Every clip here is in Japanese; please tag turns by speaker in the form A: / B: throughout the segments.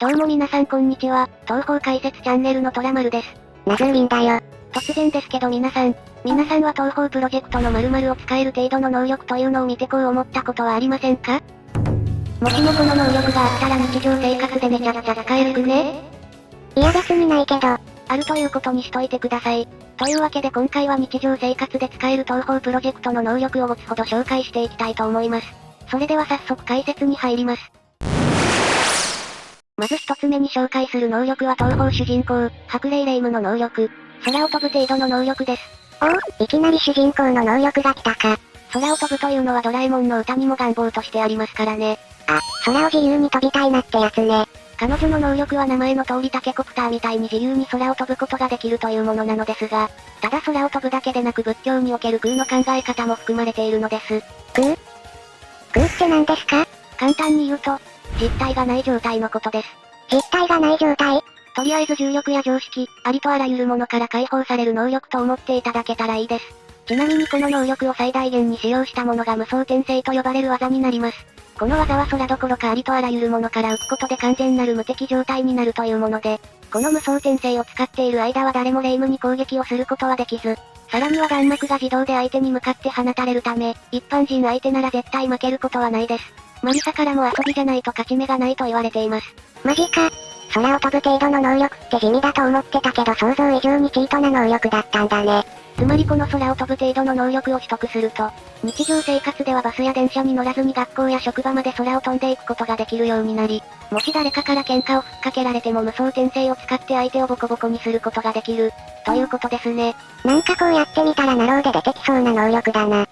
A: どうも皆さんこんにちは、東方解説チャンネルのトラマルです。
B: ナズーミンだよ。
A: 突然ですけど皆さんは東方プロジェクトの〇〇を使える程度の能力というのを見てこう思ったことはありませんか？もしもこの能力があったら日常生活でめちゃくちゃ使えるくね？
B: いや別にないけど。
A: あるということにしといてください。というわけで今回は日常生活で使える東方プロジェクトの能力を5つほど紹介していきたいと思います。それでは早速解説に入ります。まず一つ目に紹介する能力は東方主人公、白霊霊夢の能力、空を飛ぶ程度の能力です。
B: おお、いきなり主人公の能力が来たか。
A: 空を飛ぶというのはドラえもんの歌にも願望としてありますからね。
B: あ、空を自由に飛びたいなってやつね。
A: 彼女の能力は名前の通りタケコプターみたいに自由に空を飛ぶことができるというものなのですが、ただ空を飛ぶだけでなく仏教における空の考え方も含まれているのです。
B: 空って何ですか？
A: 簡単に言うと、実体がない状態のことです。
B: 実体がない状態？
A: とりあえず重力や常識、ありとあらゆるものから解放される能力と思っていただけたらいいです。ちなみにこの能力を最大限に使用したものが無双転生と呼ばれる技になります。この技は空どころかありとあらゆるものから浮くことで完全なる無敵状態になるというもので、この無双転生を使っている間は誰も霊夢に攻撃をすることはできず、さらには弾幕が自動で相手に向かって放たれるため、一般人相手なら絶対負けることはないです。マリサからも遊びじゃないと勝ち目がないと言われています。
B: マジか。空を飛ぶ程度の能力って地味だと思ってたけど想像以上にチートな能力だったんだね。
A: つまりこの空を飛ぶ程度の能力を取得すると、日常生活ではバスや電車に乗らずに学校や職場まで空を飛んでいくことができるようになり、もし誰かから喧嘩をふっかけられても無双転生を使って相手をボコボコにすることができる、ということですね。
B: なんかこうやってみたらナローで出てきそうな能力だな。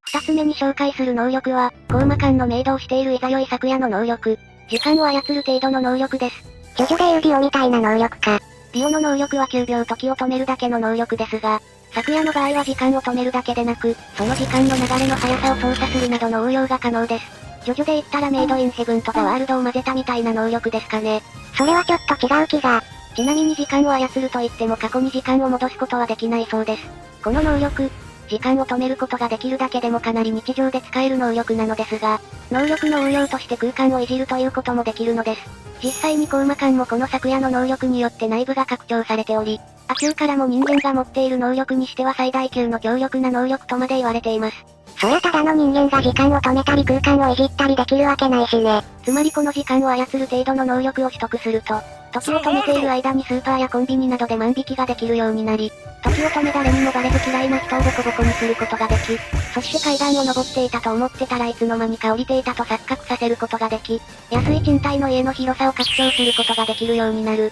A: 二つ目に紹介する能力は、高魔館のメイドをしているイザヨイ咲夜の能力、時間を操る程度の能力です。
B: ジョジョでいうディオみたいな能力か。
A: ディオの能力は9秒時を止めるだけの能力ですが、昨夜の場合は時間を止めるだけでなく、その時間の流れの速さを操作するなどの応用が可能です。ジョジョで言ったらメイドインヘブンとザワールドを混ぜたみたいな能力ですかね。
B: それはちょっと違う気が。
A: ちなみに時間を操ると言っても過去に時間を戻すことはできないそうです。この能力、時間を止めることができるだけでもかなり日常で使える能力なのですが、能力の応用として空間をいじるということもできるのです。実際に高魔館もこの昨夜の能力によって内部が拡張されており、亜級からも人間が持っている能力にしては最大級の強力な能力とまで言われています。
B: そりゃただの人間が時間を止めたり空間をいじったりできるわけないしね。
A: つまりこの時間を操る程度の能力を取得すると、時を止めている間にスーパーやコンビニなどで万引きができるようになり、時を止め誰にもバレず嫌いな人をボコボコにすることができ、そして階段を登っていたと思ってたらいつの間にか降りていたと錯覚させることができ、安い賃貸の家の広さを拡張することができるようになる。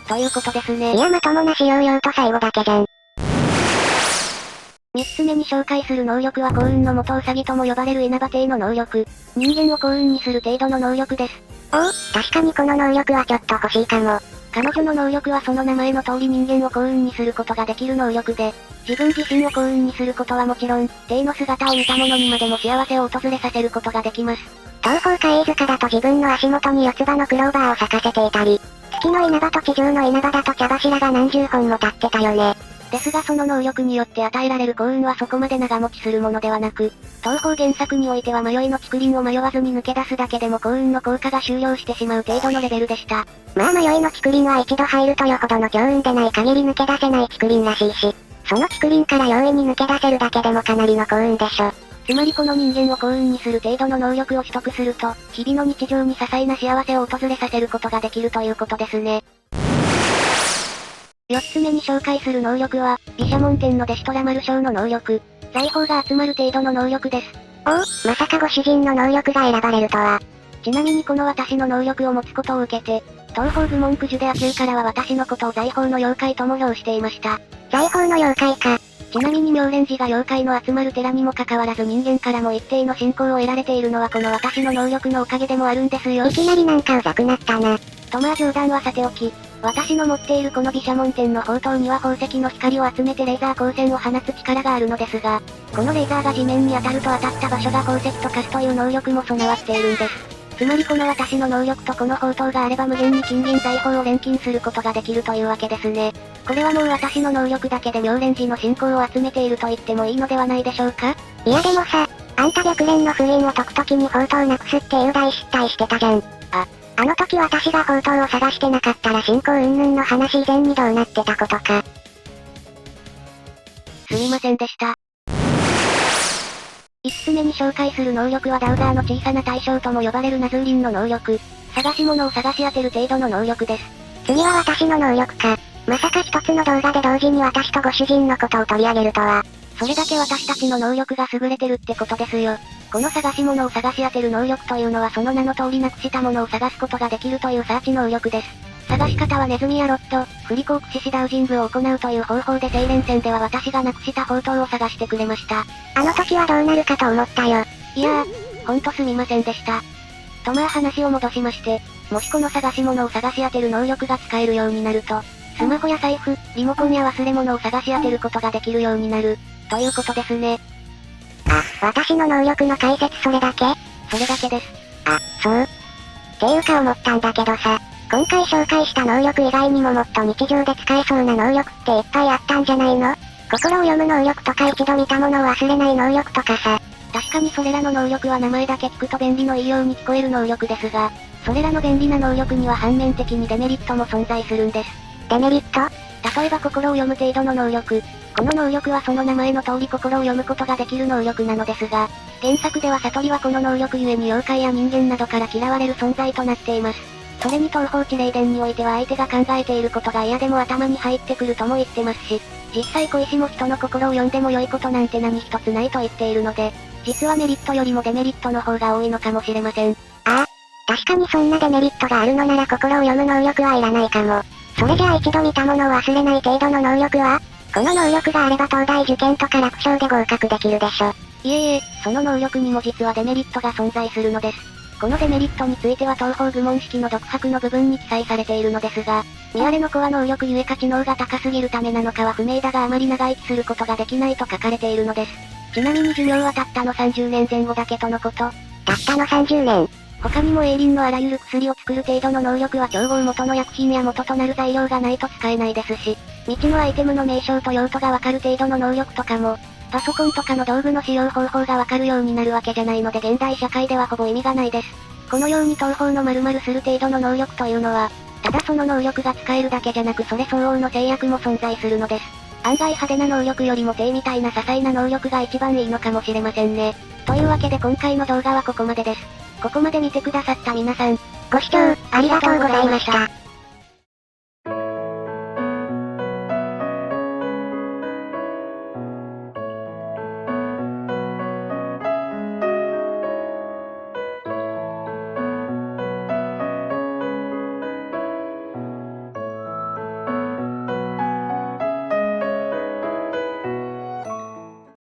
A: ということですね。
B: いやまともな使用用と最後だけじゃん。
A: 三つ目に紹介する能力は幸運の元ウサギとも呼ばれる稲葉帝の能力、人間を幸運にする程度の能力です。
B: おお、確かにこの能力はちょっと欲しいかも。
A: 彼女の能力はその名前の通り人間を幸運にすることができる能力で、自分自身を幸運にすることはもちろん、帝の姿を見た者にまでも幸せを訪れさせることができます。
B: 東方海塚だと自分の足元に四つ葉のクローバーを咲かせていたり、月の稲葉と地上の稲葉だと茶柱が何十本も立ってたよね。
A: ですがその能力によって与えられる幸運はそこまで長持ちするものではなく、東方原作においては迷いの竹林を迷わずに抜け出すだけでも幸運の効果が終了してしまう程度のレベルでした。
B: まあ迷いの竹林は一度入るとよほどの強運でない限り抜け出せない竹林らしいし、その竹林から容易に抜け出せるだけでもかなりの幸運でしょ。
A: つまりこの人間を幸運にする程度の能力を取得すると、日々の日常に些細な幸せを訪れさせることができるということですね。四つ目に紹介する能力は、毘沙門天の弟子トラマル将の能力、財宝が集まる程度の能力です。
B: おお、まさかご主人の能力が選ばれるとは。
A: ちなみにこの私の能力を持つことを受けて、東方部門九呪で亜級からは私のことを財宝の妖怪とも評していました。
B: 財宝の妖怪か。
A: ちなみに妙蓮寺が妖怪の集まる寺にもかかわらず人間からも一定の信仰を得られているのはこの私の能力のおかげでもあるんですよ。
B: いきなりなんかうざくなったな。
A: とまあ冗談はさておき、私の持っているこの毘沙門天の宝刀には宝石の光を集めてレーザー光線を放つ力があるのですが、このレーザーが地面に当たると当たった場所が宝石と化すという能力も備わっているんです。つまりこの私の能力とこの宝刀があれば無限に金銀財宝を錬金することができるというわけですね。これはもう私の能力だけで妙蓮寺の信仰を集めていると言ってもいいのではないでしょうか。
B: いやでもさ、あんた白蓮の封印を解くときに宝刀なくすっていう大失態してたじゃん。あの時私が宝刀を探してなかったら進行云々の話以前にどうなってたことか。
A: すみませんでした。5つ目に紹介する能力はダウザーの小さな対象とも呼ばれるナズーリンの能力。探し物を探し当てる程度の能力です。
B: 次は私の能力か。まさか一つの動画で同時に私とご主人のことを取り上げるとは。
A: それだけ私たちの能力が優れてるってことですよ。この探し物を探し当てる能力というのはその名の通りなくしたものを探すことができるというサーチ能力です。探し方はネズミやロッド、振り子を駆使しダウジングを行うという方法で精錬戦では私がなくした宝刀を探してくれました。
B: あの時はどうなるかと思ったよ。
A: いやー、ほんとすみませんでした。とまあ話を戻しまして、もしこの探し物を探し当てる能力が使えるようになると、スマホや財布、リモコンや忘れ物を探し当てることができるようになる、ということですね。
B: あ、私の能力の解説それだけ？
A: それだけです。
B: あ、そう。っていうか思ったんだけどさ、今回紹介した能力以外にももっと日常で使えそうな能力っていっぱいあったんじゃないの？心を読む能力とか一度見たものを忘れない能力とかさ。
A: 確かにそれらの能力は名前だけ聞くと便利のいいように聞こえる能力ですが、それらの便利な能力には反面的にデメリットも存在するんです。
B: デメリット？
A: 例えば心を読む程度の能力。この能力はその名前の通り心を読むことができる能力なのですが、原作では悟りはこの能力ゆえに妖怪や人間などから嫌われる存在となっています。それに東方地霊伝においては相手が考えていることが嫌でも頭に入ってくるとも言ってますし、実際小石も人の心を読んでも良いことなんて何一つないと言っているので、実はメリットよりもデメリットの方が多いのかもしれません。
B: ああ、確かにそんなデメリットがあるのなら心を読む能力はいらないかも。それじゃあ一度見たものを忘れない程度の能力は？この能力があれば東大受験とか楽勝で合格できるでしょ。
A: いえいえ、その能力にも実はデメリットが存在するのです。このデメリットについては東方愚問式の独白の部分に記載されているのですが、見荒れの子は能力ゆえか知能が高すぎるためなのかは不明だがあまり長生きすることができないと書かれているのです。ちなみに寿命はたったの30年前後だけとのこと。
B: たったの30年。
A: 他にもエイリンのあらゆる薬を作る程度の能力は調合元の薬品や元となる材料がないと使えないですし、未知のアイテムの名称と用途がわかる程度の能力とかも、パソコンとかの道具の使用方法がわかるようになるわけじゃないので現代社会ではほぼ意味がないです。このように東方の〇〇する程度の能力というのは、ただその能力が使えるだけじゃなくそれ相応の制約も存在するのです。案外派手な能力よりも低みたいな些細な能力が一番いいのかもしれませんね。というわけで今回の動画はここまでです。ここまで見てくださった皆さん、
B: ご視聴ありがとうございました。